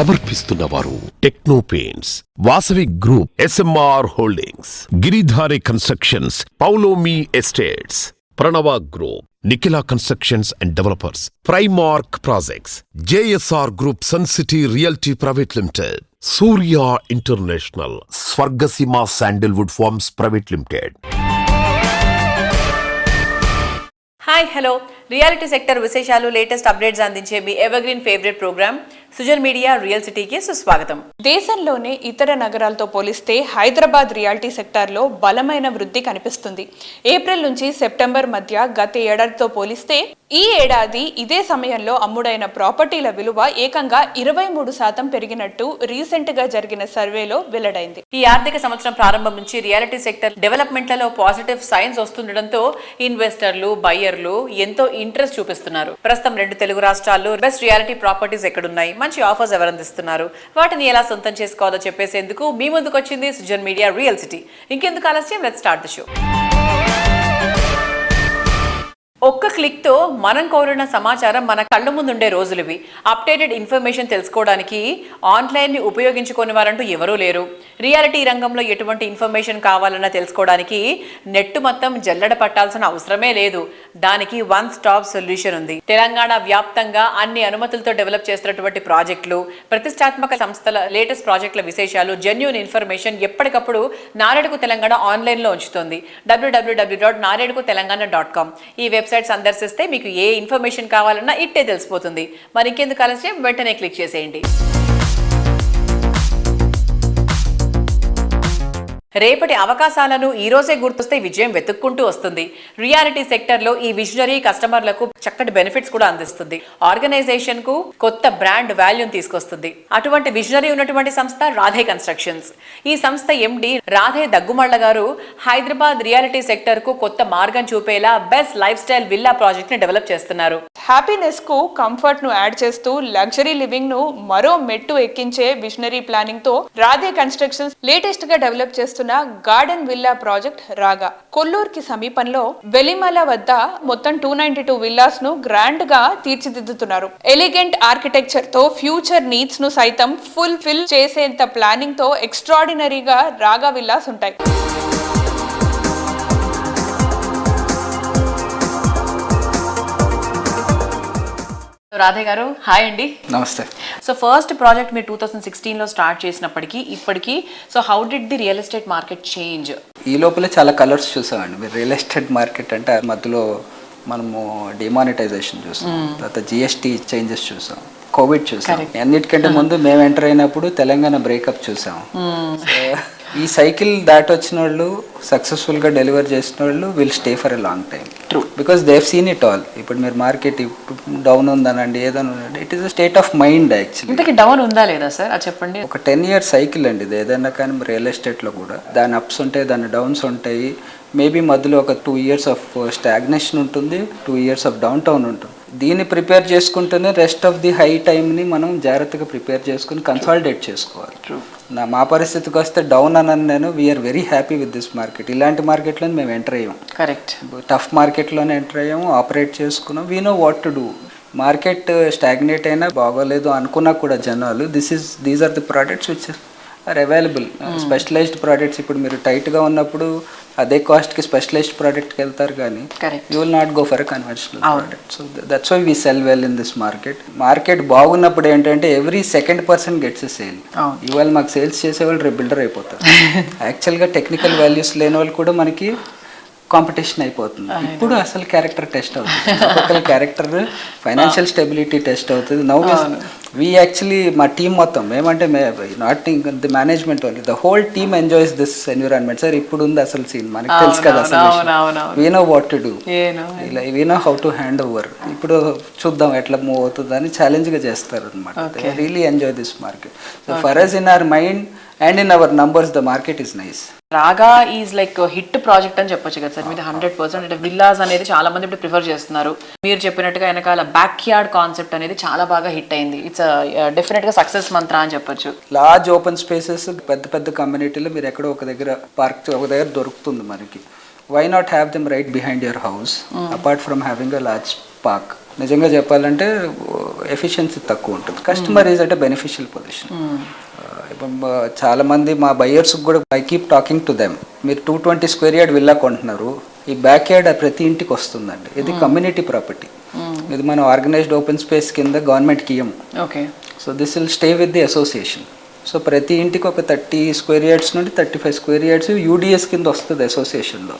సమర్పిస్తున్నవారు Techno Paints, Vasavi group, SMR holdings, Giridhari constructions, Paulomi estates, Pranava group, Nikhila constructions and developers, Primark projects, JSR group, sun city realty private limited, Surya international, Swargaseema sandalwood farms private limited. Hi hello, reality sector విశేషాలు, latest updates అందించే మీ evergreen favourite programme Sujan media real సిటీకి సుస్వాగతం. దేశంలోనే ఇతర నగరాలతో పోలిస్తే Hyderabad reality సెక్టార్లో బలమైన వృద్ధి కనిపిస్తుంది. ఏప్రిల్ నుంచి సెప్టెంబర్ మధ్య గత ఏడాదితో పోలిస్తే ఈ ఏడాది ఇదే సమయంలో అమ్ముడైన ప్రాపర్టీల విలువ ఏకంగా 23% పెరిగినట్టు రీసెంట్ గా జరిగిన సర్వేలో వెల్లడైంది. ఈ ఆర్థిక సంవత్సరం ప్రారంభం నుంచి రియాలిటీ సెక్టర్ డెవలప్మెంట్లలో పాజిటివ్ సైన్స్ వస్తుండటంతో ఇన్వెస్టర్లు, బయ్యర్లు ఎంతో ఇంట్రెస్ట్ చూపిస్తున్నారు. ప్రస్తుతం 2 తెలుగు రాష్ట్రాల్లో బెస్ట్ రియాలిటీ ప్రాపర్టీస్ ఎక్కడున్నాయి, మంచి ఆఫర్స్ ఎవరు అందిస్తున్నారు, వాటిని ఎలా సొంతం చేసుకోవాలో చెప్పేసేందుకు మీ ముందుకు వచ్చింది సుజన్ మీడియా రియల్ సిటీ. ఇంకెందుకు ఆలస్యం, లెట్స్ స్టార్ట్ ది షో. ఒక్క క్లిక్తో మనం కోరిన సమాచారం మన కళ్ళ ముందుండే రోజులివి. అప్డేటెడ్ ఇన్ఫర్మేషన్ తెలుసుకోవడానికి ఆన్లైన్ని ఉపయోగించుకునే వారంటూ ఎవరూ లేరు. రియాలిటీ రంగంలో ఎటువంటి ఇన్ఫర్మేషన్ కావాలన్నా తెలుసుకోవడానికి నెట్ మొత్తం జల్లెడ పట్టాల్సిన అవసరమే లేదు. దానికి వన్ స్టాప్ సొల్యూషన్ ఉంది. తెలంగాణ వ్యాప్తంగా అన్ని అనుమతులతో డెవలప్ చేస్తున్నటువంటి ప్రాజెక్టులు, ప్రతిష్టాత్మక సంస్థల లేటెస్ట్ ప్రాజెక్టుల విశేషాలు, జెన్యూన్ ఇన్ఫర్మేషన్ ఎప్పటికప్పుడు నారేడుకు తెలంగాణ ఆన్లైన్లో ఉంచుతుంది. www.naredukutelangana.com ఈ వెబ్సైట్ సందర్శిస్తే మీకు ఏ ఇన్ఫర్మేషన్ కావాలన్నా ఇట్టే తెలిసిపోతుంది. మరి ఇంకెందుకు ఆలస్యం, వెంటనే క్లిక్ చేసేయండి. రేపటి అవకాశాలను ఈ రోజే గుర్తొస్తే విజయం వెతుక్కుంటూ వస్తుంది. రియాలిటీ సెక్టర్ లో ఈ విజనరీ కస్టమర్లకు చక్కటి బెనిఫిట్స్ కూడా అందిస్తుంది. ఆర్గనైజేషన్ కు కొత్త బ్రాండ్ వాల్యూని తీసుకొస్తుంది. అటువంటి విజనరీ ఉన్నటువంటి సంస్థ రాధే కన్స్ట్రక్షన్స్. ఈ సంస్థ ఎండి రాధే దగ్గుమళ్ళ గారు హైదరాబాద్ రియాలిటీ సెక్టర్ కు కొత్త మార్గం చూపేలా best life style villa project ని డెవలప్ చేస్తున్నారు. హ్యాపీనెస్ కు కంఫర్ట్ ను యాడ్ చేస్తూ లగ్జరీ లివింగ్ ను మరో మెట్టు ఎక్కించే విజనరీ ప్లానింగ్ తో రాధే కన్స్ట్రక్షన్స్ లేటెస్ట్ గా డెవలప్ చేస్తున్న గార్డెన్ విల్లా ప్రాజెక్ట్ రాగా కొల్లూరుకి సమీపంలో వెలిమల వద్ద మొత్తం 292 విల్లాస్ ను గ్రాండ్ గా తీర్చిదిద్దుతున్నారు. ఎలిగెంట్ ఆర్కిటెక్చర్ తో ఫ్యూచర్ నీడ్స్ ను సైతం ఫుల్ఫిల్ చేసేంత ప్లానింగ్ తో ఎక్స్ట్రాడినరీగా రాగా విల్లాస్ ఉంటాయి. రాధే గారు, హాయ్ అండి. నమస్తే. సో ఫస్ట్ ప్రాజెక్ట్ మీరు 2016లో స్టార్ట్ చేసినప్పటికీ ఇప్పటికీ so how did the real estate market change? ఈ లోపల చాలా కలర్స్ చూసామండి. మీరు రియల్ ఎస్టేట్ మార్కెట్ అంటే మధ్యలో మనము డిమానిటైజేషన్ చూసాం, తర్వాత జిఎస్టీ చేంజెస్ చూసాం, కోవిడ్ చూసాం. అన్నిటికంటే ముందు మేము ఎంటర్ అయినప్పుడు తెలంగాణ బ్రేకప్ చూసాం. ఈ సైకిల్ దాటి వచ్చిన వాళ్ళు, సక్సెస్ఫుల్గా డెలివర్ చేసిన వాళ్ళు will stay for a long time. True, because they have seen it all. ఇప్పుడు మీరు మార్కెట్ డౌన్ ఉందనండి, ఏదైనా ఉందండి, it is a state of mind actually. ఇంతకీ డౌన్ ఉందా లేదా సార్ అది చెప్పండి. ఒక 10 year సైకిల్ అండి ఇది. ఏదైనా కానీ రియల్ ఎస్టేట్లో కూడా దాని అప్స్ ఉంటాయి, దాని డౌన్స్ ఉంటాయి. మేబీ మధ్యలో ఒక 2 years ఆఫ్ స్టాగ్నేషన్ ఉంటుంది, 2 years ఆఫ్ డౌన్ టౌన్ ఉంటుంది. దీన్ని ప్రిపేర్ చేసుకుంటూనే రెస్ట్ ఆఫ్ ది హై టైమ్ని మనం జాగ్రత్తగా ప్రిపేర్ చేసుకుని కన్సాలిడేట్ చేసుకోవాలి. మా పరిస్థితికి వస్తే డౌన్ అని నేను we are very happy with this market. ఇలాంటి మార్కెట్లో మేము ఎంటర్ అయ్యాం. కరెక్ట్, టఫ్ మార్కెట్లోనే ఎంటర్ అయ్యాము, ఆపరేట్ చేసుకున్నాం. We know what to do. Market stagnate అయినా బాగోలేదు అనుకున్నా కూడా జనాలు these are the products which are available. Specialised products. ఇప్పుడు మీరు టైట్గా ఉన్నప్పుడు అదే కాస్ట్కి స్పెషలైజ్డ్ ప్రోడక్ట్కి వెళ్తారు, కానీ you will not go for a conventional product. So that's why we sell well in this market. Market బాగున్నప్పుడు ఏంటంటే every second person gets a sale. ఇవాళ మాకు సేల్స్ చేసేవాళ్ళు రేపు బిల్డర్ అయిపోతారు. యాక్చువల్గా టెక్నికల్ వాల్యూస్ లేని వాళ్ళు కూడా మనకి కాంపిటీషన్ అయిపోతుంది. ఇప్పుడు అసలు క్యారెక్టర్ టెస్ట్ అవుతుంది, ఒక్కొక్కరి క్యారెక్టర్, ఫైనాన్షియల్ స్టెబిలిటీ టెస్ట్ అవుతుంది. నౌ వీ యాక్చువల్లీ మా టీమ్ మొత్తం మేమంటే not the management only, the whole team enjoys this environment. Sir ఇప్పుడు ఉంది అసలు సీన్, మనకి తెలుసు కదా అసలు. We know what to do, we know how to hand over. ఇప్పుడు చూద్దాం ఎట్లా మూవ్ అవుతుంది అని ఛాలెంజ్గా చేస్తారు అనమాట. They really enjoy this market. So for us in our mind and in our numbers the market is nice. రాగా is like hit project అని చెప్పొచ్చు కదా సార్. మీద 100% అంటే విల్లాస్ అనేది చాలా మంది ఇప్పుడు ప్రిఫర్ చేస్తున్నారు. మీరు చెప్పినట్టుగా వెనకాల బ్యాక్ యార్డ్ కాన్సెప్ట్ అనేది చాలా బాగా హిట్ అయింది. ఇట్స్ డెఫినెట్ గా సక్సెస్ మంత్ర అని చెప్పొచ్చు. లార్జ్ ఓపెన్ స్పేసెస్, పెద్ద పెద్ద కమ్యూనిటీలో మీరు ఎక్కడో ఒక దగ్గర పార్క్ ఒక దగ్గర దొరుకుతుంది మనకి. Why not have them right behind your house, apart from having a large park. నిజంగా చెప్పాలంటే ఎఫిషియన్సీ తక్కువ ఉంటుంది. Customer is at a beneficial position. ఇప్పుడు చాలామంది మా బయ్యర్స్కి కూడా I keep talking to them, మీరు 220 స్క్వేర్ యార్డ్ విల్లా కొంటున్నారు, ఈ బ్యాక్ యార్డ్ ప్రతి ఇంటికి వస్తుందండి. ఇది కమ్యూనిటీ ప్రాపర్టీ. ఇది మనం ఆర్గనైజ్డ్ ఓపెన్ స్పేస్ కింద గవర్నమెంట్కి ఇయ్యము. Okay. So this will stay with the association. So ప్రతి ఇంటికి ఒక 30 స్క్వేర్ యార్డ్స్ నుండి 35 స్క్వేర్ యార్డ్స్ యూడిఎస్ కింద వస్తుంది అసోసియేషన్లో.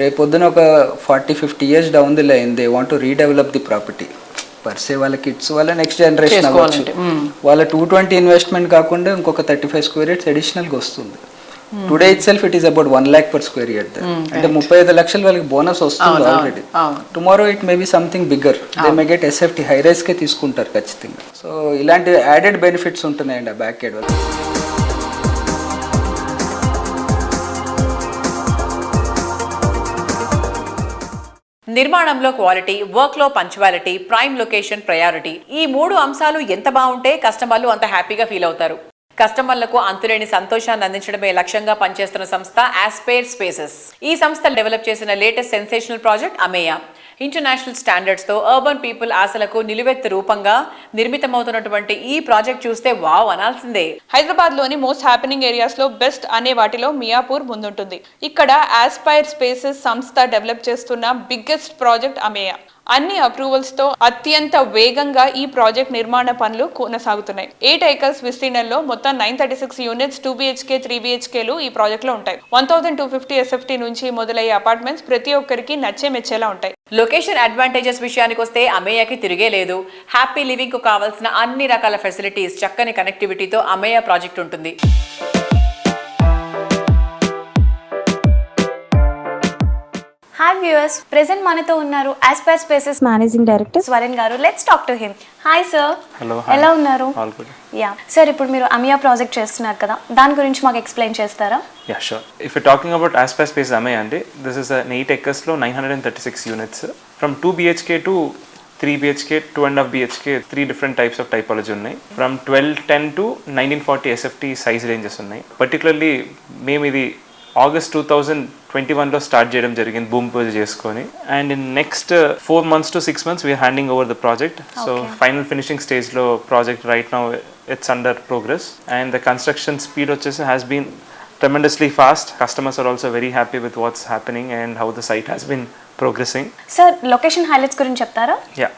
రేపొద్దున ఒక 40-50 years down the line they want to redevelop the property per, se kids వాళ్ళ నెక్స్ట్ జనరేషన్ అవ్వచ్చు, వాళ్ళ 220 ఇన్వెస్ట్మెంట్ కాకుండా ఇంకొక 35 స్క్వేర్ యార్డ్స్ అడిషనల్గా వస్తుంది. Today it self it is about 1 lakh per square yard. అంటే 35 లక్షలు వాళ్ళకి బోనస్ వస్తుంది already. Tomorrow it may be something bigger, they may get SFT, high రైస్కే తీసుకుంటారు ఖచ్చితంగా. సో ఇలాంటి యాడెడ్ బెనిఫిట్స్ ఉంటున్నాయండి ఆ బ్యాక్ యార్డ్ వల్ల. నిర్మాణంలో క్వాలిటీ, వర్క్లో పంచువాలిటీ, ప్రైమ్ లొకేషన్, ప్రయారిటీ, ఈ 3 అంశాలు ఎంత బాగుంటే కస్టమర్లు అంత హ్యాపీగా ఫీల్ అవుతారు. కస్టమర్లకు అంతులేని సంతోషాన్ని అందించడమే లక్ష్యంగా పనిచేస్తున్న సంస్థ ఆస్పైర్ స్పేసెస్. ఈ సంస్థ డెవలప్ చేసిన latest sensational project Ameya. International standards తో అర్బన్ పీపుల్ ఆశలకు నిలువెత్తు రూపంగా నిర్మితమవుతున్నటువంటి ఈ ప్రాజెక్ట్ చూస్తే వావ్ అనాల్సిందే. హైదరాబాద్ లోని మోస్ట్ హ్యాపెనింగ్ ఏరియాస్ లో బెస్ట్ అనే వాటిలో మియాపూర్ ముందుంటుంది. ఇక్కడ ఆస్పైర్ స్పేసెస్ సంస్థ డెవలప్ చేస్తున్న బిగ్గెస్ట్ ప్రాజెక్ట్ అమేయా. అన్ని అప్రూవల్స్ తో అత్యంత వేగంగా ఈ ప్రాజెక్ట్ నిర్మాణ పనులు కొనసాగుతున్నాయి. 8 acres విస్తీర్ణంలో మొత్తం 936 యూనిట్స్ 2 BHK 3 BHKలు ఈ ప్రాజెక్ట్ లో ఉంటాయి. 1250 SFT నుంచి మొదలయ్యే అపార్ట్మెంట్స్ ప్రతి ఒక్కరికి నచ్చే మెచ్చేలా ఉంటాయి. లొకేషన్ అడ్వాంటేజెస్ విషయానికి వస్తే అమేయాకి తిరిగే లేదు. హ్యాపీ లివింగ్ కు కావాల్సిన అన్ని రకాల ఫెసిలిటీస్, చక్కని కనెక్టివిటీతో అమేయా ప్రాజెక్ట్ ఉంటుంది. హాయ్ వ్యూయర్స్, ప్రెజెంట్ మనతో ఉన్నారు ఆస్పైర్ స్పేసెస్ మేనేజింగ్ డైరెక్టర్ స్వరన్ గారు. Let's talk to him. Hi sir. Hello. ఎలా ఉన్నారు? All good. యా సార్, ఇప్పుడు మీరు అమియా ప్రాజెక్ట్ చేస్తున్నారు కదా, దాని గురించి మాకు ఎక్స్ప్లెయిన్ చేస్తారా? Yeah sure. If you talking about Aspire Spaces Ameya అంటే దిస్ ఇస్ 8 acres లో 936 units from 2 BHK to 3 BHK, 2.5 BHK, 3 different types of typology ఉన్నాయి. From 1210 to 1940 SFT size ranges ఉన్నాయి. పర్టికులర్లీ మేము ఇది ఆగస్ట్ 2021లో స్టార్ట్ చేయడం జరిగింది భూమి పూజ చేసుకొని. And in next 4 months to 6 months we are handing over the project. So final finishing స్టేజ్లో project right now it's under progress. And the construction speed వచ్చేసి has been tremendously fast. Customers are also very happy with what's happening and how the site has been progressing. Sir, location highlights గురించి చెప్తారా? Yeah.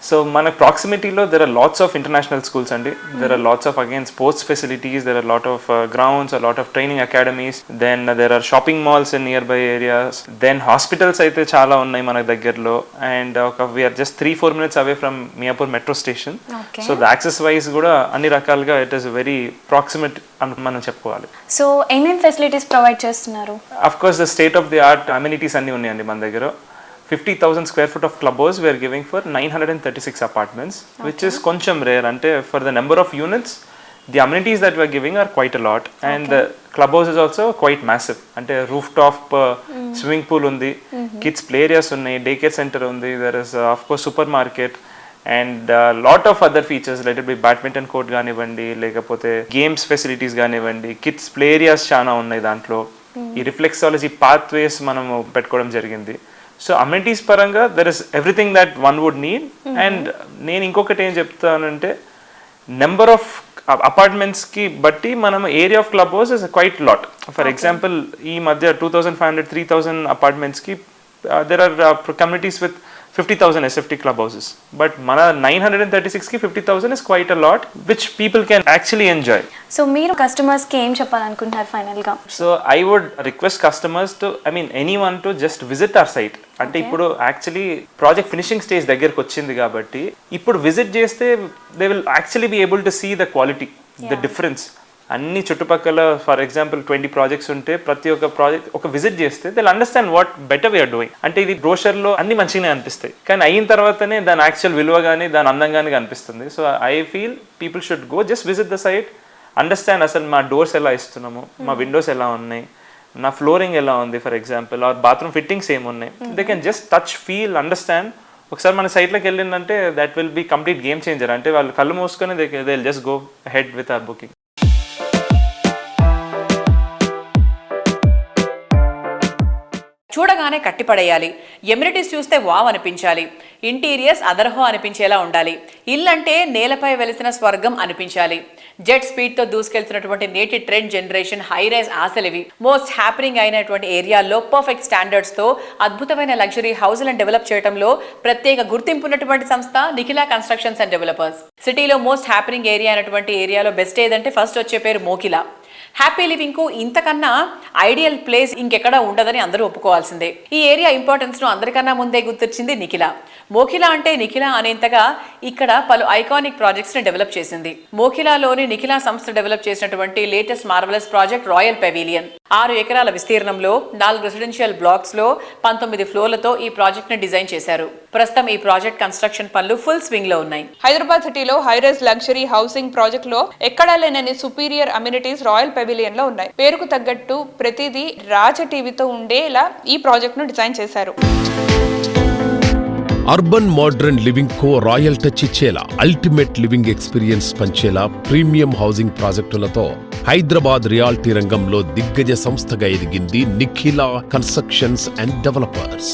So మన ప్రాక్సిమిటీలో there are lots of international schools అండి. There are lots of again sports facilities. There are lot of grounds, a lot of training academies. Then there are shopping malls in nearby areas. Then hospitals అయితే చాలా ఉన్నాయి మన దగ్గరలో. And we are just 3-4 minutes away from Miapur metro station. Okay. So the access wise కూడా అన్ని రకాలుగా it is very proximate అని మనం చెప్పుకోవాలి. సో ఏమేం ఫెసిలిటీస్ ప్రొవైడ్ చేస్తున్నారు? Of course the state of the art amenities అన్ని ఉన్నాయండి మన దగ్గర. 50,000 square foot of clubhouse we are giving for 936 apartments, which is koncham rare. Ante for the number of units, the amenities that we are giving are quite a lot. And the clubhouse is also quite massive. Ante rooftop swimming pool undi, kids play areas unnai, daycare center undi, there is of course supermarket and lot of other features, let it be badminton court ganivandi, lekapothe games facilities ganivandi, kids play areas chaana unnai dantlo. Ee reflexology pathways manamu pettukodam jarigindi. So amenities పరంగా there is everything that one would need. And నేను ఇంకొకటి ఏం చెప్తానంటే number of అపార్ట్మెంట్స్కి బట్టి మనం area of club house is quite lot. For example ఈ మధ్య 2500-3000 అపార్ట్మెంట్స్కి there are communities with 50,000 SFT club houses. But mana 936 ki 50,000 is quite a lot, which people can actually enjoy. So మీరు customers కి ఏం చెప్పాలనుకుంటున్నారు ఫైనల్ గా? So I would request customers to, anyone to just visit our site. అంటే ఇప్పుడు actually project finishing stage దగ్గరకు వచ్చింది కాబట్టి ఇప్పుడు విజిట్ చేస్తే they will actually be able to see the quality, the difference. అన్ని చుట్టుపక్కల ఫర్ ఎగ్జాంపుల్ 20 ప్రాజెక్ట్స్ ఉంటే ప్రతి ఒక్క ప్రాజెక్ట్ ఒక విజిట్ చేస్తే they understand what better we are doing. అంటే ఇది బ్రోషర్లో అన్ని మంచిగానే అనిపిస్తాయి, కానీ అయిన తర్వాతనే దాని యాక్చువల్ విలువ కానీ దాని అందంగానే కనిపిస్తుంది. So I feel people should go just visit the site, understand అసలు మా డోర్స్ ఎలా ఇస్తున్నాము, మా విండోస్ ఎలా ఉన్నాయి, నా ఫ్లోరింగ్ ఎలా ఉంది, for example our bathroom fittings ఏమున్నాయి. They can just touch, feel, understand. ఒకసారి మన సైట్లోకి వెళ్ళిందంటే that will be complete game changer. అంటే వాళ్ళు కళ్ళు మూసుకొని they will just go ahead with our booking. చూడగానే కట్టిపడేయాలి. ఎమ్యూనిటీస్ చూస్తే వావ్ అనిపించాలి. ఇంటీరియర్స్ అదర్హో అనిపించేలా ఉండాలి. ఇల్లంటే నేలపై వెలిసిన స్వర్గం అనిపించాలి. జెట్ స్పీడ్ తో దూసుకెళ్తున్నటువంటి నేటి ట్రెండ్ జనరేషన్ హై రైజ్ ఆశలివి. మోస్ట్ హ్యాపెనింగ్ అయినటువంటి ఏరియాల్లో పర్ఫెక్ట్ స్టాండర్డ్స్ తో అద్భుతమైన లగ్జరీ హౌస్లను డెవలప్ చేయడంలో ప్రత్యేక గుర్తింపు ఉన్నటువంటి సంస్థ నిఖిలా కన్స్ట్రక్షన్స్ అండ్ డెవలపర్స్. సిటీలో మోస్ట్ హ్యాపెనింగ్ ఏరియా అయినటువంటి ఏరియాలో బెస్ట్ ఏదంటే ఫస్ట్ వచ్చే పేరు మోకిలా. హ్యాపీ లివింగ్ కు ఇంతకన్నా ఐడియల్ ప్లేస్ ఇంకెక్కడా ఉండదని అందరూ ఒప్పుకోవాల్సిందే. ఈ ఏరియా ఇంపార్టెన్స్ ను అందరికన్నా ముందే గుర్తించింది నిఖిలా. మోకిలా అంటే నిఖిలా అనేంతగా ఇక్కడ పలు ఐకానిక్ ప్రాజెక్ట్స్ ని డెవలప్ చేసింది. మోకిలాలోని నిఖిలా సంస్థ డెవలప్ చేసినటువంటి latest marvellous project royal pavilion. 6 ఎకరాల విస్తీర్ణంలో 4 రెసిడెన్షియల్ బ్లాక్స్ లో 19 ఫ్లోర్లతో ఈ ప్రాజెక్ట్ ని డిజైన్ చేశారు. ప్రస్తుతం ఈ ప్రాజెక్ట్ కన్స్ట్రక్షన్ పనులు ఫుల్ స్వింగ్ లో ఉన్నాయి. హైదరాబాద్ సిటీలో హైరైజ్ లగ్జరీ హౌసింగ్ ప్రాజెక్ట్ లో ఎక్కడా లేనని సుపీరియర్ అమ్యూనిటీస్ రాయల్ పెవిలియన్ లో ఉన్నాయి. పేరుకు తగ్గట్టు ప్రతిదీ రాజ టీవీతో ఉండేలా ఈ ప్రాజెక్ట్ ను డిజైన్ చేశారు. అర్బన్ మోడ్రన్ లివింగ్ కో రాయల్ టచ్ ఇచ్చేలా, అల్టిమేట్ లివింగ్ ఎక్స్పీరియన్స్ పంచేలా ప్రీమియం హౌసింగ్ ప్రాజెక్టులతో హైదరాబాద్ రియాలిటీ రంగంలో దిగ్గజ సంస్థగా ఎదిగింది Nikhila constructions and developers.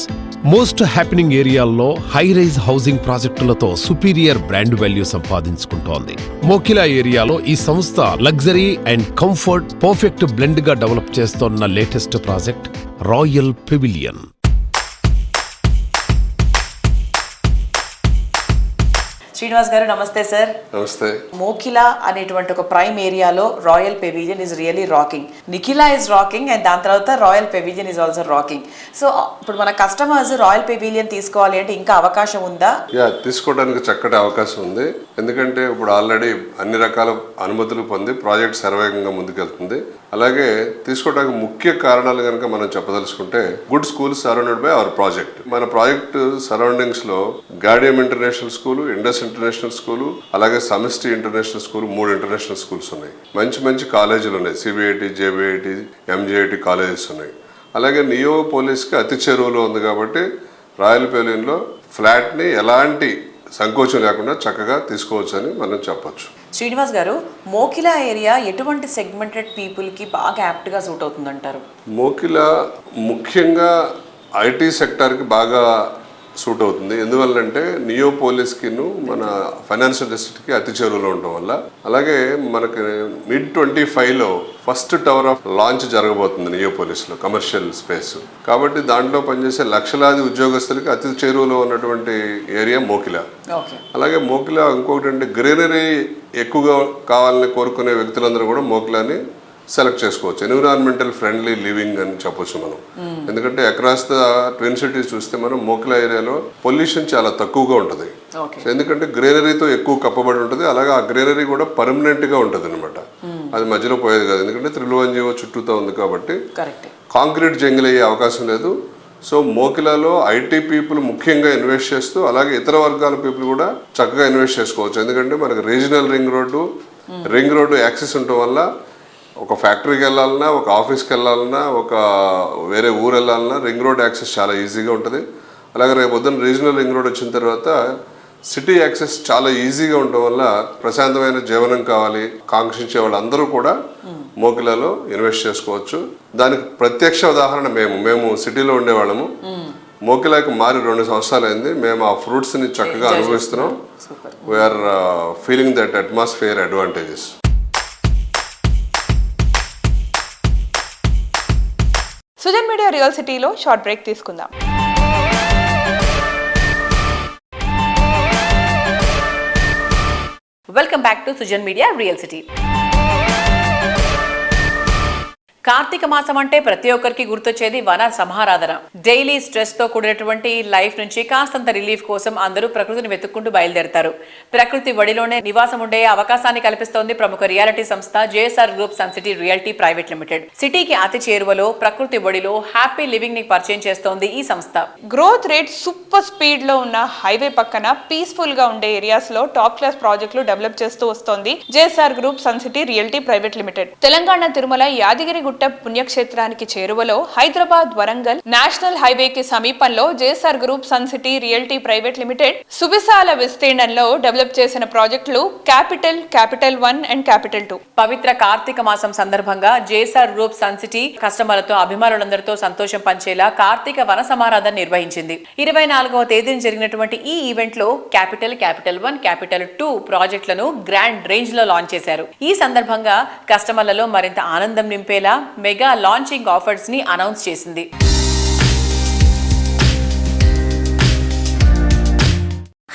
Most happening ఏరియాల్లో హై రైజ్ హౌసింగ్ ప్రాజెక్టులతో సుపీరియర్ బ్రాండ్ వాల్యూ సంపాదించుకుంటోంది. మోకిలా ఏరియాలో ఈ సంస్థ luxury and comfort perfect blend గా డెవలప్ చేస్తోన్న latest project royal pavilion. Srinivas garu నమస్తే సార్. నమస్తే. మోకిలా అనేటువంటి ఒక ప్రైమ్ ఏరియాలో royal pavilion is really rocking. Nikhila is rocking and దాని తర్వాత royal pavilion is also rocking. So ఇప్పుడు మన కస్టమర్స్ రాయల్ పెవిలియన్ తీసుకోవాలి అంటే ఇంకా అవకాశం ఉందా? తీసుకోవడానికి చక్కటి అవకాశం ఉంది. ఎందుకంటే ఇప్పుడు ఆల్రెడీ అన్ని రకాల అనుమతులు పొంది ప్రాజెక్ట్ శరవేగంగా ముందుకెళ్తుంది. అలాగే తీసుకోవడానికి ముఖ్య కారణాలు కనుక మనం చెప్పదలుచుకుంటే good schools surrounded by our project. మన ప్రాజెక్ట్ సరౌండింగ్స్ లో Gaudium international school, Indus international school, అలాగే Samishti international school, 3 international schools ఉన్నాయి. మంచి కాలేజీలు ఉన్నాయి. సిబిఐటి, జేబిఐటి, ఎంజేఐటి కాలేజెస్ ఉన్నాయి. అలాగే నియోపోలిస్కి అతి చెరువులో ఉంది కాబట్టి రాయల్ పెవిలియన్లో ఫ్లాట్ని ఎలాంటి సంకోచం లేకుండా చక్కగా తీసుకోవచ్చు అని మనం చెప్పొచ్చు. శ్రీనివాస్ గారు, మోకిలా ఏరియా ఎటువంటి సెగ్మెంటెడ్ పీపుల్కి బాగా యాప్ట్గా సూట్ అవుతుందంటారు? మోకిలా ముఖ్యంగా ఐటీ సెక్టార్కి బాగా సూట్ అవుతుంది. ఎందువల్లంటే నియోపోలిస్కిను మన ఫైనాన్షియల్ డిస్ట్రిక్ట్కి అతి చెరువులో ఉండటం వల్ల, అలాగే మనకి mid-25లో ఫస్ట్ టవర్ ఆఫ్ లాంచ్ జరగబోతుంది నియోపోలిస్లో, కమర్షియల్ స్పేస్. కాబట్టి దాంట్లో పనిచేసే లక్షలాది ఉద్యోగస్తులకి అతి చెరువులో ఉన్నటువంటి ఏరియా మోకిలా. అలాగే మోకిలా ఇంకొకటి అంటే గ్రీనరీ ఎక్కువగా కావాలని కోరుకునే వ్యక్తులందరూ కూడా మోకిలాని సెలెక్ట్ చేసుకోవచ్చు. ఎన్విరాన్మెంటల్ ఫ్రెండ్లీ లివింగ్ అని చెప్పొచ్చు మనం. ఎందుకంటే అక్రాస్ ద ట్విన్ సిటీస్ చూస్తే మనం మోకిలా ఏరియాలో పొల్యూషన్ చాలా తక్కువగా ఉంటుంది. ఎందుకంటే గ్రీనరీతో ఎక్కువ కప్పబడి ఉంటుంది. అలాగే ఆ గ్రీనరీ కూడా పర్మనెంట్ గా ఉంటుంది అనమాట. అది మధ్యలో పోయేది కాదు. ఎందుకంటే త్రిలువంజీవో చుట్టూతో ఉంది కాబట్టి కాంక్రీట్ జంగిల్ అయ్యే అవకాశం లేదు. సో మోకిలాలో ఐటీ పీపుల్ ముఖ్యంగా ఇన్వెస్ట్ చేస్తూ, అలాగే ఇతర వర్గాల పీపుల్ కూడా చక్కగా ఇన్వెస్ట్ చేసుకోవచ్చు. ఎందుకంటే మనకు రీజనల్ రింగ్ రోడ్డు యాక్సెస్ ఉండటం వల్ల ఒక ఫ్యాక్టరీకి వెళ్ళాలన్నా, ఒక ఆఫీస్కి వెళ్ళాలన్నా, ఒక వేరే ఊరు వెళ్ళాలన్నా రింగ్ రోడ్ యాక్సెస్ చాలా ఈజీగా ఉంటుంది. అలాగే రేపు పొద్దున్న రీజనల్ రింగ్ రోడ్ వచ్చిన తర్వాత సిటీ యాక్సెస్ చాలా ఈజీగా ఉండటం వల్ల ప్రశాంతమైన జీవనం కావాలి కాంక్షించే వాళ్ళందరూ కూడా మోకిలాలో ఇన్వెస్ట్ చేసుకోవచ్చు. దానికి ప్రత్యక్ష ఉదాహరణ మేము సిటీలో ఉండేవాళ్ళము. మోకిలాకి మారి 2 సంవత్సరాలు అయింది. మేము ఆ ఫ్రూట్స్ని చక్కగా అనుభవిస్తున్నాం. We are feeling that atmosphere advantages. Sujan media real సిటీలో షార్ట్ బ్రేక్ తీసుకుందాం. Welcome back to Sujan media real city. Karthika మాసం అంటే ప్రతి ఒక్కరికి గుర్తొచ్చేది వన సమారాధన. డైలీ స్ట్రెస్ తో కూడినటువంటి లైఫ్ నుంచి కాస్తంత రిలీఫ్ కోసం అందరూ ప్రకృతిని వెతుక్కుంటూ బయలుదేరతారు. ప్రకృతి ఒడిలోనే నివాసం ఉండే అవకాశాన్ని కల్పిస్తోంది ప్రముఖ రియాలిటీ సంస్థ JSR group sun city reality private limited. సిటీకి అతి చేరువలో ప్రకృతి ఒడిలో హ్యాపీ లివింగ్ ని పరిచయం చేస్తోంది ఈ సంస్థ. గ్రోత్ రేట్ సూపర్ స్పీడ్ లో ఉన్న హైవే పక్కన పీస్ఫుల్ గా ఉండే ఏరియాస్ లో టాప్ క్లాస్ ప్రాజెక్టులు డెవలప్ చేస్తూ వస్తోంది JSR group sun city reality private limited. Telangana Tirumala Yadagiri Yadagirigutta పుణ్యక్షేత్రానికి చేరువలో హైదరాబాద్ వరంగల్ నేషనల్ హైవేకి సమీపంలో JSR group sun city realty private limited సువిశాల విస్తీర్ణంలో డెవలప్ చేసిన ప్రాజెక్టులు క్యాపిటల్ 1 అండ్ క్యాపిటల్ 2. పవిత్ర కార్తీక మాసం సందర్భంగా జేఎస్ఆర్ గ్రూప్ సన్ సిటీ కస్టమర్లతో అభిమానులందరితో సంతోషం పంచేలా కార్తీక వన సమారాధన నిర్వహించింది. 24వ తేదీన జరిగినటువంటి ఈ ఈవెంట్ లో క్యాపిటల్ 1, క్యాపిటల్ 2 ప్రాజెక్టులను గ్రాండ్ రేంజ్ లో లాంచ్ చేశారు. ఈ సందర్భంగా కస్టమర్లలో మరింత ఆనందం నింపేలా మెగా లాంచింగ్ ఆఫర్స్ ని అనౌన్స్ చేసింది.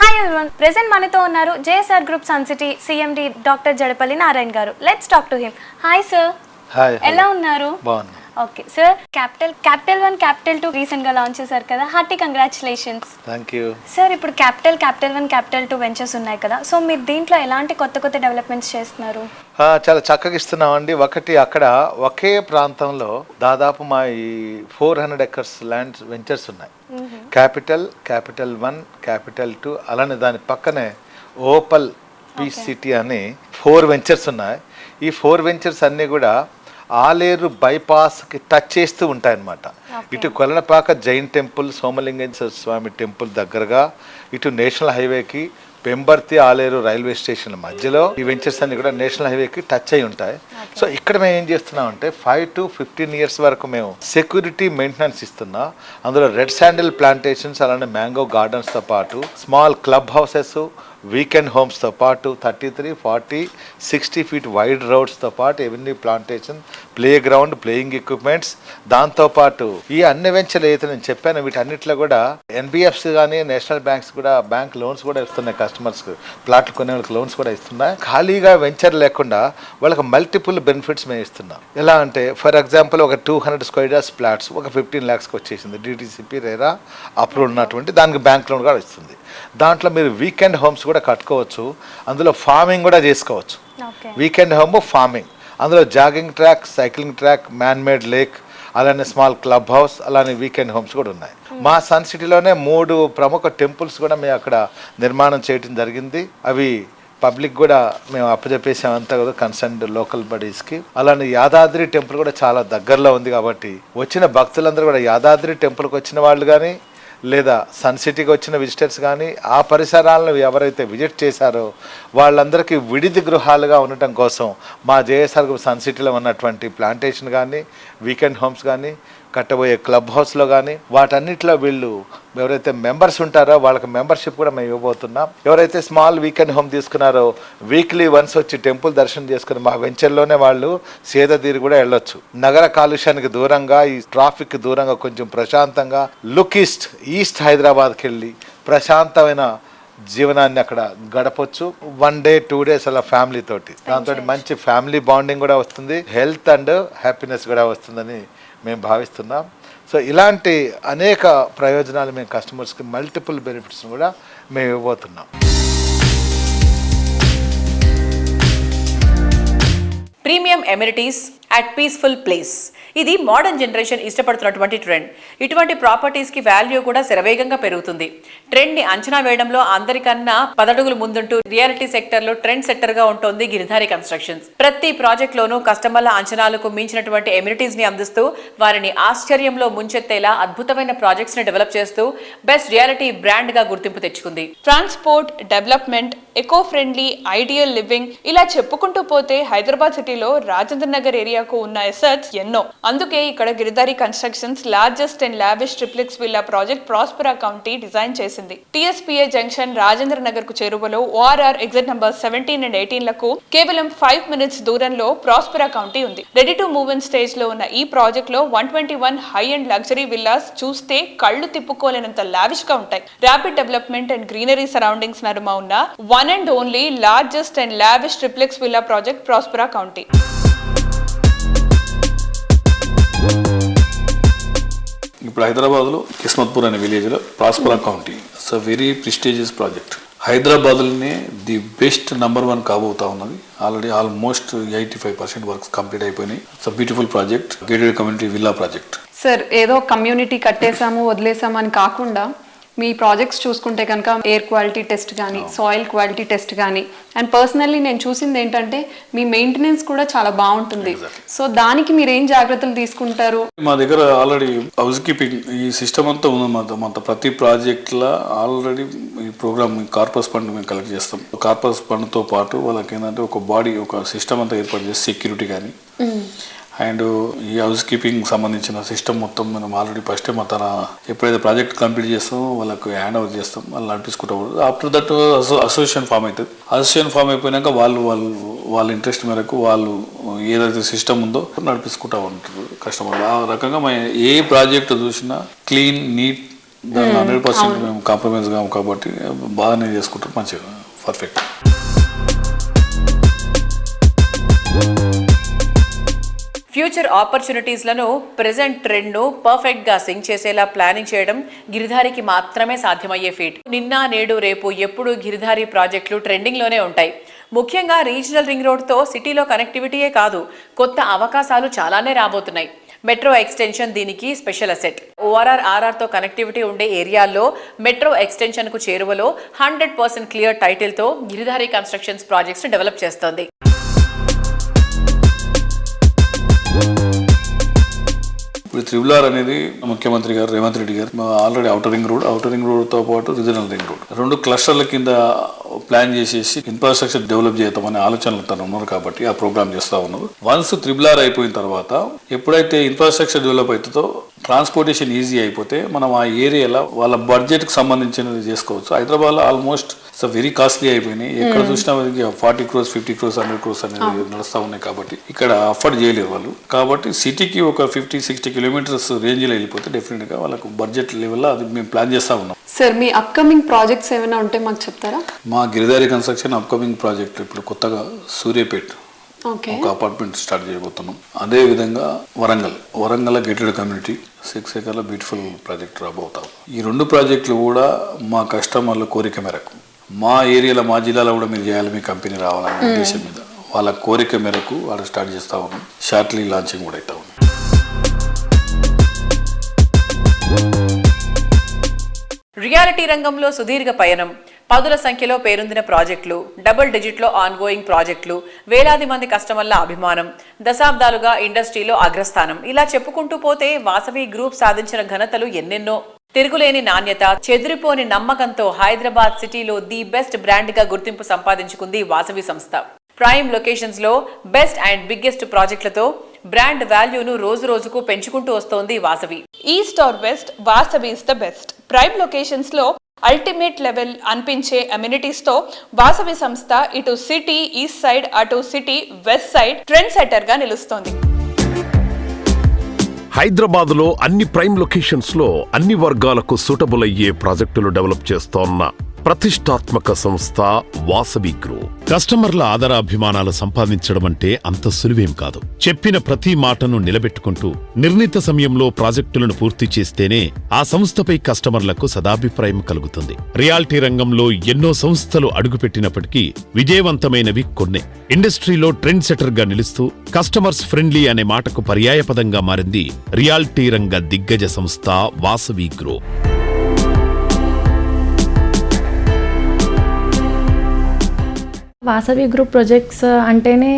హాయ్ ఎవ్రీవన్, ప్రెజెంట్ మనతో ఉన్నారు JSR group sun city CMD doctor Jadapalli Narayana garu. Let's talk to him. Hi sir. Hi. ఎలా ఉన్నారు? బాగున్నా. Okay sir, capital 1, capital 2 recent గా లాంచ్ చేశారు కదా, hearty congratulations. Thank you sir. ఇప్పుడు క్యాపిటల్ 1, క్యాపిటల్ 2 వెంచర్స్ ఉన్నాయి కదా, సో మీరు దీంట్లో ఎలాంటి కొత్త డెవలప్మెంట్స్ చేస్తున్నారు? చాలా చక్కగా ఇస్తున్నామండి. ఒకటి అక్కడ ఒకే ప్రాంతంలో దాదాపు మా ఈ 400 acres ల్యాండ్ వెంచర్స్ ఉన్నాయి. క్యాపిటల్ 1, క్యాపిటల్ 2, అలానే దాని పక్కనే ఓపల్ పీస్ సిటీ అని 4 వెంచర్స్ ఉన్నాయి. ఈ 4 వెంచర్స్ అన్నీ కూడా ఆలేరు బైపాస్కి టచ్ చేస్తూ ఉంటాయన్నమాట. ఇటు కొలనపాక జైన్ టెంపుల్, సోమలింగేశ్వర స్వామి టెంపుల్ దగ్గరగా, ఇటు నేషనల్ హైవేకి పెంబర్తి ఆలేరు రైల్వే స్టేషన్ మధ్యలో ఈ వెంచర్స్ అన్ని కూడా నేషనల్ హైవేకి టచ్ అయి ఉంటాయి. సో ఇక్కడ మేము ఏం చేస్తున్నాం అంటే 5 to 15 years వరకు మేము సెక్యూరిటీ మెయింటెనెన్స్ ఇస్తున్నాం. అందులో రెడ్ శాండిల్ ప్లాంటేషన్స్, అలానే మ్యాంగో గార్డెన్స్తో పాటు స్మాల్ క్లబ్ హౌసెస్, వీకెండ్ హోమ్స్తో పాటు 33, 40, 60 feet వైడ్ రోడ్స్తో పాటు avenue plantation, play ground, playing equipments, దాంతోపాటు ఈ అన్ని వెంచర్లు ఏదైతే నేను చెప్పాను వీటన్నిటిలో కూడా ఎన్బిఎఫ్సి కానీ నేషనల్ బ్యాంక్స్ కూడా బ్యాంక్ లోన్స్ కూడా ఇస్తున్నాయి. కస్టమర్స్కి ప్లాట్లు కొనే వాళ్ళకి లోన్స్ కూడా ఇస్తున్నాయి. ఖాళీగా వెంచర్ లేకుండా వాళ్ళకి మల్టిపుల్ బెనిఫిట్స్ మేము ఇస్తున్నాం. ఎలా అంటే ఫర్ ఎగ్జాంపుల్ ఒక 200 square yards ఫ్లాట్స్ ఒక 15 lakhsకి వచ్చేసింది. డిటిసిపి రేరా అప్రూవల్ ఉన్నటువంటి దానికి బ్యాంక్ లోన్ కూడా ఇస్తుంది. దాంట్లో మీరు వీకెండ్ హోమ్స్ కూడా కట్టుకోవచ్చు. అందులో ఫార్మింగ్ కూడా చేసుకోవచ్చు. వీకెండ్ హోమ్ ఫార్మింగ్, అందులో jogging track, cycling track, man made lake, అలానే స్మాల్ క్లబ్ హౌస్, అలానే వీకెండ్ హోమ్స్ కూడా ఉన్నాయి. మా సన్ సిటీలోనే 3 ప్రముఖ టెంపుల్స్ కూడా మేము అక్కడ నిర్మాణం చేయడం జరిగింది. అవి పబ్లిక్ కూడా మేము అప్పచెప్పేసామంతా కదా కన్సర్న్ లోకల్ బాడీస్కి. అలానే యాదాద్రి టెంపుల్ కూడా చాలా దగ్గరలో ఉంది కాబట్టి వచ్చిన భక్తులందరూ కూడా యాదాద్రి టెంపుల్కి వచ్చిన వాళ్ళు కానీ లేదా సన్ సిటీకి వచ్చిన విజిటర్స్ కానీ ఆ పరిసరాలను ఎవరైతే విజిట్ చేశారో వాళ్ళందరికీ విడిది గృహాలుగా ఉండటం కోసం మా జేఎస్ఆర్ సన్ సిటీలో ఉన్నటువంటి ప్లాంటేషన్ కానీ, వీకెండ్ హోమ్స్ కానీ, కట్టబోయే క్లబ్ హౌస్లో కానీ వాటన్నిటిలో వీళ్ళు ఎవరైతే మెంబర్స్ ఉంటారో వాళ్ళకి మెంబర్షిప్ కూడా మేము ఇవ్వబోతున్నాం. ఎవరైతే స్మాల్ వీకెండ్ హోమ్ తీసుకున్నారో వీక్లీ వన్స్ వచ్చి టెంపుల్ దర్శనం చేసుకుని మా వెంచర్లోనే వాళ్ళు సేదతీరి కూడా వెళ్ళొచ్చు. నగర కాలుష్యానికి దూరంగా, ఈ ట్రాఫిక్ దూరంగా కొంచెం ప్రశాంతంగా లుక్ ఈస్ట్ హైదరాబాద్కి వెళ్ళి ప్రశాంతమైన జీవనాన్ని అక్కడ గడపొచ్చు. 1 day 2 days అలా ఫ్యామిలీ తోటి. దాంతో మంచి ఫ్యామిలీ బాండింగ్ కూడా వస్తుంది, హెల్త్ అండ్ హ్యాపీనెస్ కూడా వస్తుందని మేము భావిస్తున్నాం. సో ఇలాంటి అనేక ప్రయోజనాలు మేము కస్టమర్స్కి మల్టిపుల్ బెనిఫిట్స్ కూడా మేము ఇవ్వబోతున్నాం. Premium amenities at peaceful place. ఇది మోడర్న్ జనరేషన్ ఇష్టపడుతున్నటువంటి ట్రెండ్. ఇటువంటి ప్రాపర్టీస్కి వాల్యూ కూడా శరవేగంగా పెరుగుతుంది. ట్రెండ్ని అంచనా వేయడంలో అందరికన్నా 10 అడుగులు ముందుంటూ రియాలిటీ సెక్టర్లో ట్రెండ్ సెట్టర్గా ఉంటుంది గిరిధారి కన్స్ట్రక్షన్స్. ప్రతి ప్రాజెక్ట్లోనూ కస్టమర్ల అంచనాలకు మించినటువంటి ఎమ్యూనిటీస్ని అందిస్తూ వారిని ఆశ్చర్యంలో ముంచెత్తేలా అద్భుతమైన ప్రాజెక్ట్స్ని డెవలప్ చేస్తూ బెస్ట్ రియాలిటీ బ్రాండ్గా గుర్తింపు తెచ్చుకుంది. Transport, development, eco friendly, ideal living ఇలా చెప్పుకుంటూ పోతే హైదరాబాద్ సిటీలో రాజేంద్ర నగర్ ఏరియాకు ఉన్న ఎసెట్స్ ఎన్నో. అందుకే ఇక్కడ Giridhari constructions largest and lavish triplex villa project Prospera county design చేసింది. టీఎస్పీఏ జంక్షన్ రాజేంద్ర నగర్ కు చేరువలో ఓఆర్ఆర్ ఎగ్జిట్ నంబర్ 17 and 18 లకు కేవలం 5 minutes దూరంలో ప్రాస్పెరా కౌంటీ ఉంది. Ready to move in stage లో ఉన్న ఈ ప్రాజెక్ట్ లో 121 హై అండ్ లగ్జరీ విల్లాస్ చూస్తే కళ్ళు తిప్పుకోలేనంత లావిష్ గా ఉంటాయి. Rapid development and greenery surroundings నడుమ ఉన్న one and only largest and lavish triplex villa project Prospera county. ఇప్పుడు హైదరాబాద్లో కిస్మత్పూర్ అనే విలేజ్లో Prospera county. It's a very prestigious project. హైదరాబాద్లోనే ది బెస్ట్ నెంబర్ 1 కాబోతా ఉన్నది. ఆల్రెడీ ఆల్మోస్ట్ 85% వర్క్స్ కంప్లీట్ అయిపోయినాయి. It's a beautiful project, gated community villa project. Sir, ఏదో community కట్టేసాము వదిలేసాము అని కాకుండా మీ ప్రాజెక్ట్స్ చూసుకుంటే కనుక ఎయిర్ క్వాలిటీ టెస్ట్ కానీ సాయిల్ క్వాలిటీ టెస్ట్ కానీ అండ్ పర్సనల్లీ నేను చూసింది ఏంటంటే మీ మెయింటెనెన్స్ కూడా చాలా బాగుంటుంది. సో దానికి మీరు ఏం జాగ్రత్తలు తీసుకుంటారు? మా దగ్గర ఆల్రెడీ హౌస్ కీపింగ్ ఈ సిస్టమ్ అంతా ఉందన్నమాట. ప్రతి ప్రాజెక్ట్లో ఆల్రెడీ ఈ ప్రోగ్రామ్ కార్పస్ ఫండ్ మేము కలెక్ట్ చేస్తాం. కార్పస్ ఫండ్తో పాటు వాళ్ళకి ఏంటంటే ఒక బాడీ ఒక సిస్టమ్ అంతా ఏర్పాటు చేసి సెక్యూరిటీ కానీ అండ్ ఈ హౌస్ కీపింగ్ సంబంధించిన సిస్టమ్ మొత్తం మనం ఆల్రెడీ ఫస్ట్ టైం తన ఎప్పుడైతే ప్రాజెక్ట్ కంప్లీట్ చేస్తామో వాళ్ళకి హ్యాండ్ ఓవర్ చేస్తాం, వాళ్ళు నడిపించుకుంటాం. ఆఫ్టర్ దట్ అసోసియేషన్ ఫామ్ అవుతుంది. అసోసియేషన్ ఫామ్ అయిపోయినాక వాళ్ళ ఇంట్రెస్ట్ మేరకు వాళ్ళు ఏదైతే సిస్టమ్ ఉందో నడిపించుకుంటూ ఉంటారు కస్టమర్లు. ఆ రకంగా ఏ ప్రాజెక్ట్ చూసినా క్లీన్ నీట్ దాన్ని 100% మేము కాంప్రమైజ్ కాము కాబట్టి బాగానే చేసుకుంటాం, మంచిగా పర్ఫెక్ట్. ఫ్యూచర్ ఆపర్చునిటీస్లను ప్రెజెంట్ ట్రెండ్ను పర్ఫెక్ట్గా సింక్ చేసేలా ప్లానింగ్ చేయడం గిరిధారికి మాత్రమే సాధ్యమయ్యే ఫీట్. నిన్న నేడు రేపు ఎప్పుడు గిరిధారి ప్రాజెక్టులు ట్రెండింగ్లోనే ఉంటాయి. ముఖ్యంగా రీజనల్ రింగ్ రోడ్తో సిటీలో కనెక్టివిటీయే కాదు, కొత్త అవకాశాలు చాలానే రాబోతున్నాయి. మెట్రో ఎక్స్టెన్షన్ దీనికి స్పెషల్ అసెట్. ORR-RR తో కనెక్టివిటీ ఉండే ఏరియాల్లో మెట్రో ఎక్స్టెన్షన్కు చేరువలో 100% క్లియర్ టైటిల్తో గిరిధారి కన్స్ట్రక్షన్స్ ప్రాజెక్ట్స్ డెవలప్ చేస్తోంది. ఇప్పుడు త్రిబుల్ ఆర్ అనేది ముఖ్యమంత్రి గారు రేవంత్ రెడ్డి గారు ఆల్రెడీ అవుటర్ రింగ్ రోడ్తో పాటు రీజనల్ రింగ్ రోడ్ 2 క్లస్టర్ల కింద ప్లాన్ చేసేసి ఇన్ఫ్రాస్ట్రక్చర్ డెవలప్ చేద్దామనే ఆలోచనలు తను ఉన్నారు కాబట్టి ఆ ప్రోగ్రామ్ చేస్తూ ఉన్నారు. వన్స్ త్రిబుల్ ఆర్ అయిపోయిన తర్వాత ఎప్పుడైతే ఇన్ఫ్రాస్ట్రక్చర్ డెవలప్ అవుతుందో ట్రాన్స్పోర్టేషన్ ఈజీ అయిపోతే మనం ఆ ఏరియాలో వాళ్ళ బడ్జెట్కి సంబంధించినది చేసుకోవచ్చు. హైదరాబాద్లో ఆల్మోస్ట్ వెరీ కాస్ట్లీ అయిపోయినాయి. ఎక్కడ చూసినా 40 crores 50 crores 100 crores అనేది నడుస్తూ ఉన్నాయి కాబట్టి ఇక్కడ అఫోర్డ్ చేయలేరు వాళ్ళు. కాబట్టి సిటీకి ఒక 50-60 kilometers రేంజ్లో వెళ్ళిపోతే డెఫినెట్గా వాళ్ళకు బడ్జెట్ లెవెల్లో అది మేము ప్లాన్ చేస్తూ ఉన్నాం. సార్ మీ అప్కమింగ్ ప్రాజెక్ట్స్ ఏమైనా ఉంటే మాకు చెప్తారా? మా గిరిధారి కన్స్ట్రక్షన్ అప్కమింగ్ ప్రాజెక్ట్ ఇప్పుడు కొత్తగా సూర్యాపేట్ ఒక అపార్ట్మెంట్ స్టార్ట్ చేయబోతున్నాం. అదే విధంగా Warangal gated community 6 acres beautiful project రాబోతాం. ఈ 2 ప్రాజెక్టులు కూడా మా కస్టమర్ల కోరిక మేరకు మా ఏరియాలో మా జిల్లాలో కూడా మీరు చేయాలి, మీ కంపెనీ రావాలనే ఉద్దేశం మీద వాళ్ళ కోరిక మేరకు వాడు స్టార్ట్ చేస్తూ ఉన్నాం. షార్ట్లీ లాంచింగ్ కూడా అవుతా ఉన్నాం. రియాలిటీ రంగంలో సుదీర్ఘ పయనం, పదుల సంఖ్యలో పేరొందిన ప్రాజెక్టులు, డబుల్ డిజిట్లో ఆన్గోయింగ్ ప్రాజెక్టులు, వేలాది మంది కస్టమర్ల అభిమానం, దశాబ్దాలుగా ఇండస్ట్రీలో అగ్రస్థానం, ఇలా చెప్పుకుంటూ పోతే వాసవి గ్రూప్ సాధించిన ఘనతలు ఎన్నెన్నో. తిరుగులేని నాణ్యత, చెదిరిపోని నమ్మకంతో హైదరాబాద్ సిటీలో ది బెస్ట్ బ్రాండ్గా గుర్తింపు సంపాదించుకుంది వాసవి సంస్థ. ప్రైమ్ లొకేషన్స్ లో బెస్ట్ అండ్ బిగ్గెస్ట్ ప్రాజెక్టులతో బ్రాండ్ వాల్యూను రోజు రోజుకు పెంచుకుంటూ వస్తోంది Vasavi. East or west, Vasavi is the best. Prime locations లో అల్టిమేట్ లెవెల్ అనిపించే అమ్యూనిటీస్ తో వాసవి సంస్థ ఇటు సిటీ ఈస్ట్ సైడ్ అటు city west side trend setter గా నిలుస్తోంది. హైదరాబాద్ లో అన్ని ప్రైమ్ లొకేషన్స్ లో అన్ని వర్గాలకు సూటబుల్ అయ్యే ప్రాజెక్టులు డెవలప్ చేస్తోన్న ప్రతిష్టాత్మక సంస్థ వాసవి గ్రూప్. కస్టమర్ల ఆదరాభిమానాలు సంపాదించడం అంటే అంత సులువేం కాదు. చెప్పిన ప్రతి మాటను నిలబెట్టుకుంటూ నిర్ణీత సమయంలో ప్రాజెక్టులను పూర్తి చేస్తేనే ఆ సంస్థపై కస్టమర్లకు సదాభిప్రాయం కలుగుతుంది. రియాలిటీ రంగంలో ఎన్నో సంస్థలు అడుగుపెట్టినప్పటికీ విజయవంతమైనవి కొన్నే. ఇండస్ట్రీలో ట్రెండ్ సెటర్ గా నిలుస్తూ కస్టమర్స్ ఫ్రెండ్లీ అనే మాటకు పర్యాయపదంగా మారింది రియాలిటీ రంగ దిగ్గజ సంస్థ Vasavi group. Vasavi group projects అంటేనే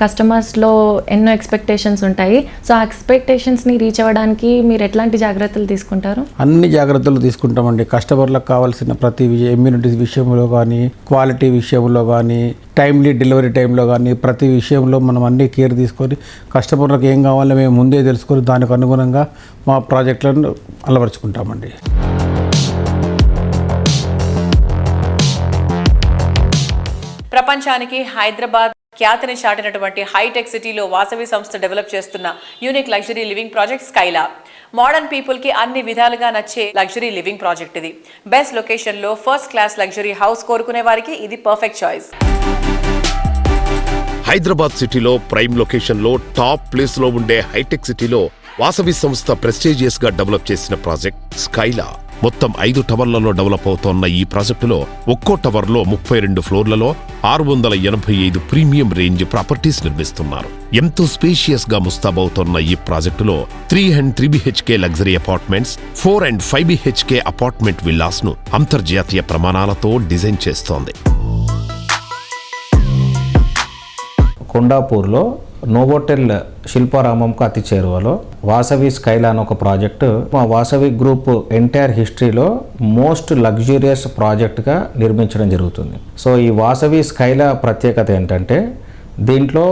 కస్టమర్స్లో ఎన్నో ఎక్స్పెక్టేషన్స్ ఉంటాయి. సో ఆ ఎక్స్పెక్టేషన్స్ని రీచ్ అవ్వడానికి మీరు ఎట్లాంటి జాగ్రత్తలు తీసుకుంటారు? అన్ని జాగ్రత్తలు తీసుకుంటామండి. కస్టమర్లకు కావాల్సిన ప్రతి ఇమ్యూనిటీస్ విషయంలో కానీ, క్వాలిటీ విషయంలో కానీ, టైమ్లీ డెలివరీ టైంలో కానీ ప్రతి విషయంలో మనం అన్ని కేర్ తీసుకొని కస్టమర్లకు ఏం కావాలో మేము ముందే తెలుసుకొని దానికి అనుగుణంగా మా ప్రాజెక్టులను అలవరుచుకుంటామండి. ప్రపంచానికి హైదరాబాద్ ఖ్యాతిని చాటినటువంటి హైటెక్ సిటీలో వాసవి సంస్థ డెవలప్ చేస్తున్న unique luxury living project Skyla. Modern people కి అన్ని విధాలుగా నచ్చే లగ్జరీ లివింగ్ ప్రాజెక్ట్ ఇది. బెస్ట్ లొకేషన్ లో ఫస్ట్ క్లాస్ లగ్జరీ హౌస్ కోరుకునే వారికి ఇది పర్ఫెక్ట్ చాయిస్. హైదరాబాద్ సిటీలో ప్రైమ్ లొకేషన్ లో టాప్ ప్లేస్ లో ఉండే హైటెక్ సిటీలో వాసవి సంస్థ ప్రెస్టీజియస్ గా డెవలప్ చేసిన ప్రాజెక్ట్ స్కైలా. మొత్తం 5 టవర్లలో డెవలప్ అవుతోన్న ఈ ప్రాజెక్టులో ఒక్కో టవర్లో 32 ఫ్లోర్లలో 685 ప్రీమియం రేంజ్ ప్రాపర్టీస్ నిర్మిస్తున్నారు. ఎంతో స్పేషియస్ గా ముస్తాబవుతోన్న ఈ ప్రాజెక్టులో 3 and 3 BHK luxury apartments, 4 and 5 BHK apartment villas ను అంతర్జాతీయ ప్రమాణాలతో డిజైన్ చేస్తోంది. కొండాపూర్లో నోవోటెల్ శిల్పారామంకు అతి చేరువలో వాసవి స్కైలా అని ఒక ప్రాజెక్టు మా వాసవి గ్రూప్ ఎంటైర్ హిస్టరీలో మోస్ట్ లగ్జూరియస్ ప్రాజెక్ట్గా నిర్మించడం జరుగుతుంది. సో ఈ వాసవి స్కైలా ప్రత్యేకత ఏంటంటే దీంట్లో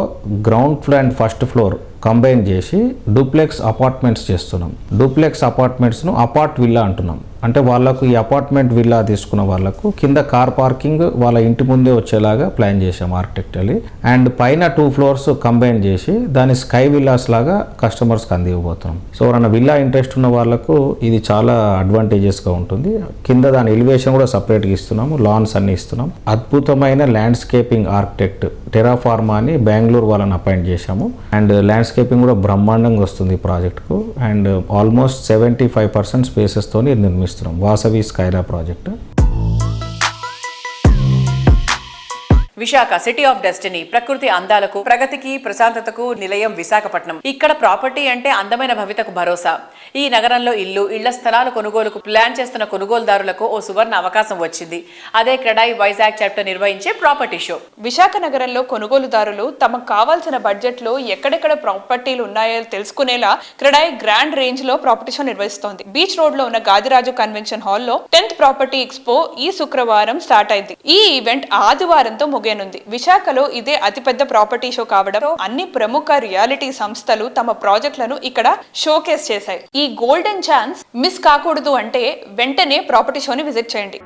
ground floor and first floor combine చేసి డూప్లెక్స్ అపార్ట్మెంట్స్ చేస్తున్నాం. డూప్లెక్స్ అపార్ట్మెంట్స్ను అపార్ట్ విల్లా అంటున్నాం. అంటే వాళ్ళకు ఈ అపార్ట్మెంట్ విల్లా తీసుకున్న వాళ్ళకు కింద కార్ పార్కింగ్ వాళ్ళ ఇంటి ముందే వచ్చేలాగా ప్లాన్ చేసాం ఆర్కిటెక్చర్లీ. అండ్ పైన 2 ఫ్లోర్స్ కంబైన్ చేసి దాని స్కై విల్లాస్ లాగా కస్టమర్స్కి అందివ్వబోతున్నాం. సో ఎవరైనా విల్లా ఇంట్రెస్ట్ ఉన్న వాళ్ళకు ఇది చాలా అడ్వాంటేజెస్గా ఉంటుంది. కింద దాని ఎలివేషన్ కూడా సపరేట్గా ఇస్తున్నాము, లాన్స్ అన్ని ఇస్తున్నాం. అద్భుతమైన ల్యాండ్స్కేపింగ్ ఆర్కిటెక్ట్ టెరాఫార్మా అని బెంగళూరు వాళ్ళని అపాయింట్ చేశాము. అండ్ ల్యాండ్స్కేపింగ్ కూడా బ్రహ్మాండంగా వస్తుంది ఈ ప్రాజెక్టుకు. అండ్ ఆల్మోస్ట్ 75% స్పేసెస్తో నిర్మిస్తున్నాం Vasavi Skyla project. Visakha city of destiny, ప్రకృతి అందాలకు, ప్రగతికి, ప్రశాంతతకు నిలయం విశాఖపట్నం. ఇక్కడ ప్రాపర్టీ అంటే అందమైన భవితకు భరోసా. ఈ నగరంలో ఇళ్ల స్థలాల కొనుగోలుకు ప్లాన్ చేస్తున్న కొనుగోలుదారులకు ఓ సువర్ణ అవకాశం వచ్చింది. అదే క్రెడాయి వైజాగ్ చాప్టర్ నిర్వహించే ప్రాపర్టీ షో. విశాఖ నగరంలో కొనుగోలుదారులు తమకు కావాల్సిన బడ్జెట్ లో ఎక్కడెక్కడ ప్రాపర్టీలు ఉన్నాయో తెలుసుకునేలా క్రెడాయి గ్రాండ్ రేంజ్ లో ప్రాపర్టీ షో నిర్వహిస్తోంది. బీచ్ రోడ్ లో ఉన్న గాదిరాజు కన్వెన్షన్ హాల్లో 10th ప్రాపర్టీ ఎక్స్పో ఈ శుక్రవారం స్టార్ట్ అయింది. ఈ ఈవెంట్ ఆదివారంతో ముగియనుంది. విశాఖలో ఇదే అతిపెద్ద ప్రాపర్టీ షో కావడంతో అన్ని ప్రముఖ రియాలిటీ సంస్థలు తమ ప్రాజెక్టులను ఇక్కడ షోకేస్ చేశాయి. ఈ గోల్డెన్ ఛాన్స్ మిస్ కాకూడదు అంటే వెంటనే ప్రాపర్టీ షోని విజిట్ చేయండి.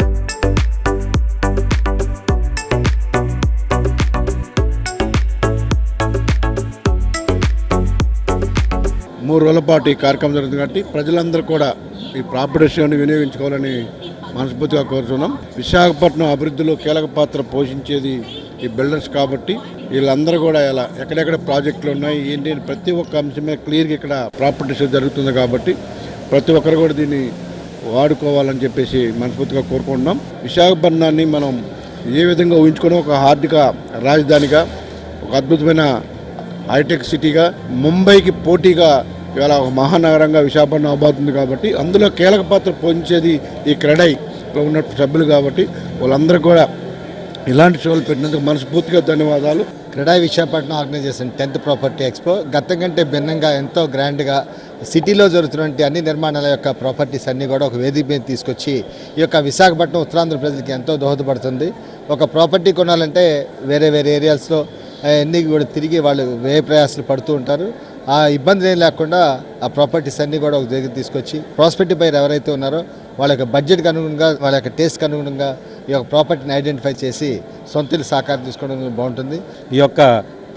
మూడు రోజుల పాటు ఈ కార్యక్రమం జరుగుతుంది కాబట్టి ప్రజలందరూ కూడా ఈ ప్రాపర్టీ షోని వినియోగించుకోవాలని మనస్ఫూర్తిగా కోరుతున్నాం. విశాఖపట్నం అభివృద్ధిలో కీలక పాత్ర పోషించేది ఈ బిల్డర్స్ కాబట్టి వీళ్ళందరూ కూడా ఇలా ఎక్కడెక్కడ ప్రాజెక్టులు ఉన్నాయి ఏంటి ప్రతి ఒక్క అంశమే క్లియర్గా ఇక్కడ ప్రాపర్టీ షో జరుగుతుంది కాబట్టి ప్రతి ఒక్కరు కూడా దీన్ని వాడుకోవాలని చెప్పేసి మనస్ఫూర్తిగా కోరుకుంటున్నాం. విశాఖపట్నాన్ని మనం ఏ విధంగా ఊహించుకుని ఒక ఆర్థిక రాజధానిగా, ఒక అద్భుతమైన హైటెక్ సిటీగా, ముంబైకి పోటీగా ఇవాళ ఒక మహానగరంగా విశాఖపట్నం అవబోతుంది కాబట్టి అందులో కీలక పాత్ర పోషించేది ఈ క్రెడాయిలో ఉన్న సభ్యులు కాబట్టి వాళ్ళందరూ కూడా ఇలాంటి షోలు పెట్టినందుకు మనస్ఫూర్తిగా ధన్యవాదాలు. క్రెడాయి విశాఖపట్నం ఆర్గనైజ్ చేసిన 10th ప్రాపర్టీ ఎక్స్పో గతం కంటే భిన్నంగా ఎంతో గ్రాండ్గా సిటీలో జరుగుతున్నటువంటి అన్ని నిర్మాణాల యొక్క ప్రాపర్టీస్ అన్నీ కూడా ఒక వేదిక మీద తీసుకొచ్చి ఈ యొక్క విశాఖపట్నం ఉత్తరాంధ్ర ప్రజలకి ఎంతో దోహదపడుతుంది. ఒక ప్రాపర్టీ కొనాలంటే వేరే వేరే ఏరియాస్లో అన్నీ కూడా తిరిగి వాళ్ళు వ్యయ ప్రయాసాలు పడుతూ ఉంటారు. ఆ ఇబ్బంది ఏం లేకుండా ఆ ప్రాపర్టీస్ అన్నీ కూడా ఒక దగ్గర తీసుకొచ్చి ప్రాస్పెక్టివ్ బయర్ ఎవరైతే ఉన్నారో వాళ్ళ యొక్క బడ్జెట్కి అనుగుణంగా, వాళ్ళ యొక్క టేస్ట్కి అనుగుణంగా ఈ యొక్క ప్రాపర్టీని ఐడెంటిఫై చేసి సొంత ఇల్లు సాకారం తీసుకోవడం బాగుంటుంది. ఈ యొక్క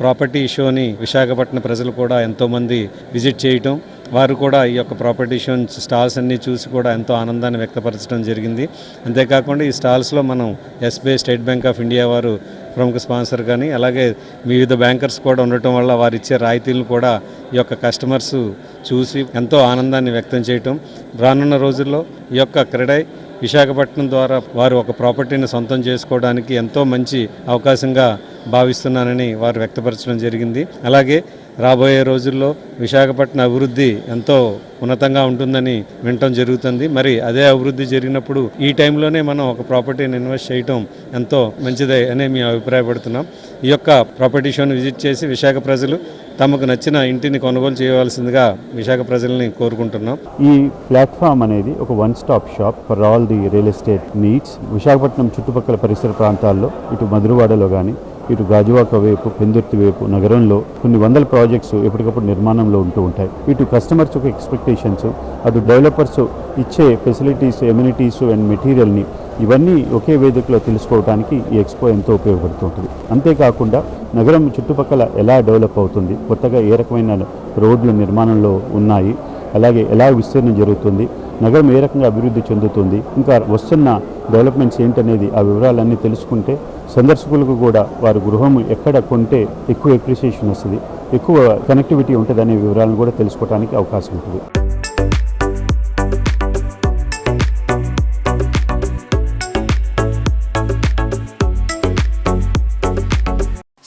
ప్రాపర్టీ షోని విశాఖపట్నం ప్రజలు కూడా ఎంతోమంది విజిట్ చేయటం, వారు కూడా ఈ యొక్క ప్రాపర్టీ షో స్టాల్స్ అన్నీ చూసి కూడా ఎంతో ఆనందాన్ని వ్యక్తపరచడం జరిగింది. అంతేకాకుండా ఈ స్టాల్స్లో మనం SBI, state bank of India వారు ప్రముఖ స్పాన్సర్ కానీ అలాగే వివిధ బ్యాంకర్స్ కూడా ఉండటం వల్ల వారు ఇచ్చే రాయితీలను కూడా ఈ యొక్క కస్టమర్స్ చూసి ఎంతో ఆనందాన్ని వ్యక్తం చేయటం, రానున్న రోజుల్లో ఈ యొక్క క్రెడాయి విశాఖపట్నం ద్వారా వారు ఒక ప్రాపర్టీని సొంతం చేసుకోవడానికి ఎంతో మంచి అవకాశంగా భావిస్తున్నానని వారు వ్యక్తపరచడం జరిగింది. అలాగే రాబోయే రోజుల్లో విశాఖపట్నం అభివృద్ధి ఎంతో ఉన్నతంగా ఉంటుందని వినటం జరుగుతుంది. మరి అదే అభివృద్ధి జరిగినప్పుడు ఈ టైంలోనే మనం ఒక ప్రాపర్టీని ఇన్వెస్ట్ చేయటం ఎంతో మంచిదే అని మేము అభిప్రాయపడుతున్నాం. ఈ యొక్క ప్రాపర్టీ షోను విజిట్ చేసి విశాఖ ప్రజలు తమకు నచ్చిన ఇంటిని కొనుగోలు చేయవలసిందిగా విశాఖ ప్రజల్ని కోరుకుంటున్నాం. ఈ ప్లాట్ఫామ్ అనేది ఒక one stop shop for all the real estate needs. Visakhapatnam చుట్టుపక్కల పరిసర ప్రాంతాల్లో ఇటు మధురవాడలో కానీ, ఇటు గాజువాక వైపు, పెందుర్తి వైపు నగరంలో కొన్ని వందల ప్రాజెక్ట్స్ ఎప్పటికప్పుడు నిర్మాణంలో ఉంటూ ఉంటాయి. ఇటు కస్టమర్స్ యొక్క ఎక్స్పెక్టేషన్స్, అటు డెవలపర్స్ ఇచ్చే ఫెసిలిటీస్, ఎమ్యూనిటీస్ అండ్ మెటీరియల్ని ఇవన్నీ ఒకే వేదికలో తెలుసుకోవడానికి ఈ ఎక్స్పో ఎంతో ఉపయోగపడుతుంటుంది. అంతేకాకుండా నగరం చుట్టుపక్కల ఎలా డెవలప్ అవుతుంది, కొత్తగా ఏ రకమైన రోడ్లు నిర్మాణంలో ఉన్నాయి, అలాగే ఎలా విస్తీర్ణం జరుగుతుంది, నగరం ఏ రకంగా అభివృద్ధి చెందుతుంది, ఇంకా వస్తున్న డెవలప్మెంట్స్ ఏంటనేది ఆ వివరాలన్నీ తెలుసుకుంటే సందర్శకులకు కూడా వారి గృహం ఎక్కడ కొంటే ఎక్కువ అప్రిసియేషన్ వస్తుంది, ఎక్కువ కనెక్టివిటీ ఉంటుంది అనే వివరాలను కూడా తెలుసుకోవడానికి అవకాశం ఉంటుంది.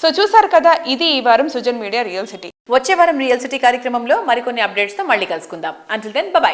సో చూసారు కదా, ఇది ఈ వారం సుజన్ మీడియా రియల్ సిటీ. వచ్చే వారం రియల్ సిటీ కార్యక్రమంలో మరికొన్ని అప్డేట్స్ తో మళ్ళీ కలుసుకుందాం. Until then by.